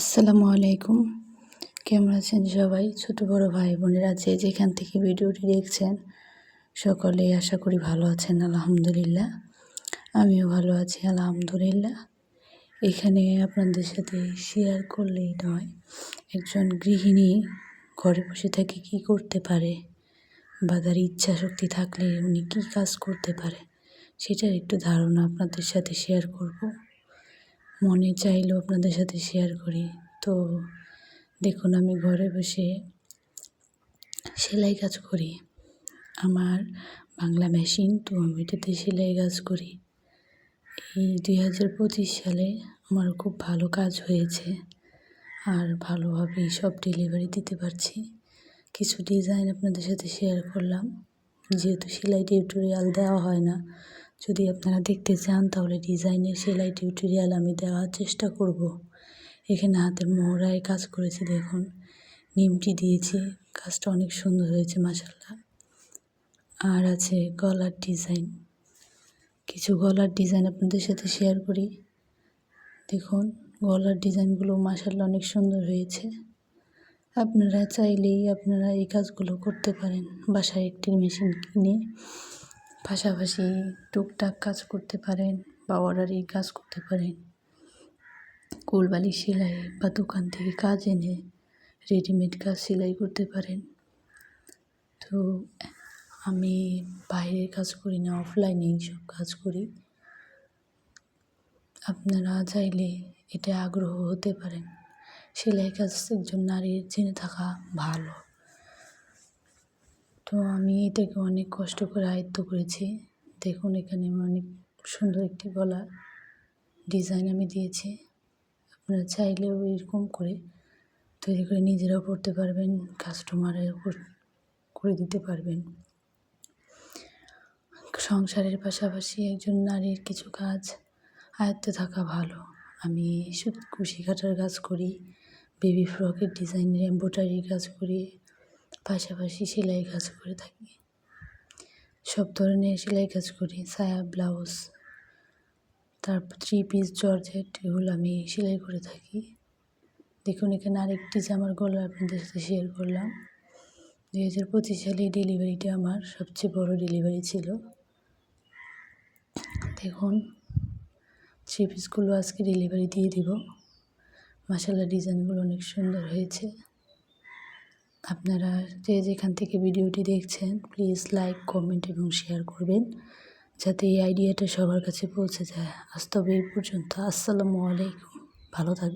আসসালামু আলাইকুম। কেমন আছেন সবাই? ছোট বড় ভাই বোনেরা যে যেখান থেকে ভিডিওটি দেখছেন সকলেই আশা করি ভালো আছেন আলহামদুলিল্লাহ। আমিও ভালো আছি আলহামদুলিল্লাহ। এখানে আপনাদের সাথে শেয়ার করলেই নয়, একজন গৃহিণী ঘরে বসে থেকে কী করতে পারে বা তার ইচ্ছা শক্তি থাকলে উনি কী কাজ করতে পারে সেটার একটু ধারণা আপনাদের সাথে শেয়ার করব। মনে চাইলেও আপনাদের সাথে শেয়ার করি। তো দেখুন, আমি ঘরে বসে সেলাই কাজ করি। আমার বাংলা মেশিন, তো আমি এটাতে সেলাই কাজ করি। এই 2025 সালে আমার খুব ভালো কাজ হয়েছে আর ভালোভাবেই সব ডেলিভারি দিতে পারছি। কিছু ডিজাইন আপনাদের সাথে শেয়ার করলাম, যেহেতু সেলাই টিউটোরিয়াল দেওয়া হয় না। যদি আপনারা দেখতে চান তাহলে ডিজাইনের সেলাই টিউটোরিয়াল আমি দেওয়ার চেষ্টা করব। এখানে হাতের মোহরায় কাজ করেছি, দেখুন নিমটি দিয়েছি, কাজটা অনেক সুন্দর হয়েছে মাশাআল্লাহ। আর আছে গলার ডিজাইন, কিছু গলার ডিজাইন আপনাদের সাথে শেয়ার করি। দেখুন গলার ডিজাইনগুলো মাশাআল্লাহ অনেক সুন্দর হয়েছে। আপনারা চাইলেই আপনারা এই কাজগুলো করতে পারেন। বাসায় একটি মেশিন কিনে পাশাপাশি টুকটাক কাজ করতে পারেন বা অর্ডারে কাজ করতে পারেন। কোলবালি সেলাই বা দোকান থেকে কাজ এনে রেডিমেড কাজ সেলাই করতে পারেন। তো আমি বাইরের কাজ করি না, অফলাইনেই সব কাজ করি। আপনারা চাইলে এটা আগ্রহ হতে পারেন। সেলাই কাজ একজন নারীর জেনে থাকা ভালো। তো আমি এটাকে অনেক কষ্ট করে আয়ত্ত করেছি। দেখুন এখানে অনেক সুন্দর একটি গলা ডিজাইন আমি দিয়েছি। আপনারা চাইলেও এরকম করে তৈরি করে নিজেরাও পড়তে পারবেন, কাস্টমারের উপর করে দিতে পারবেন। সংসারের পাশাপাশি একজন নারীর কিছু কাজ আয়ত্তে থাকা ভালো। আমি কুশি কাটার কাজ করি, বেবি ফ্রকের ডিজাইনের এমব্রয়ডারির কাজ করি, পাশাপাশি সেলাই কাজ করে থাকি। সব ধরনের সেলাই কাজ করি, সায়া, ব্লাউজ, তারপর 3 পিস জর্জেট, এগুলো আমি সেলাই করে থাকি। দেখুন এখানে আরেকটি জামার গলা আপনাদের সাথে শেয়ার করলাম। 2025 সালে ডেলিভারিটা আমার সবচেয়ে বড় ডেলিভারি ছিল। দেখুন 3 পিসগুলো আজকে ডেলিভারি দিয়ে দিব। মাশাআল্লাহ ডিজাইনগুলো অনেক সুন্দর হয়েছে। আপনারা যে যেখান থেকে ভিডিওটি দেখছেন প্লিজ লাইক, কমেন্ট এবং শেয়ার করবেন, যাতে এই আইডিয়াটা সবার কাছে পৌঁছে যায়। আজ তবে এই পর্যন্ত। আসসালামু আলাইকুম, ভালো থাকবেন।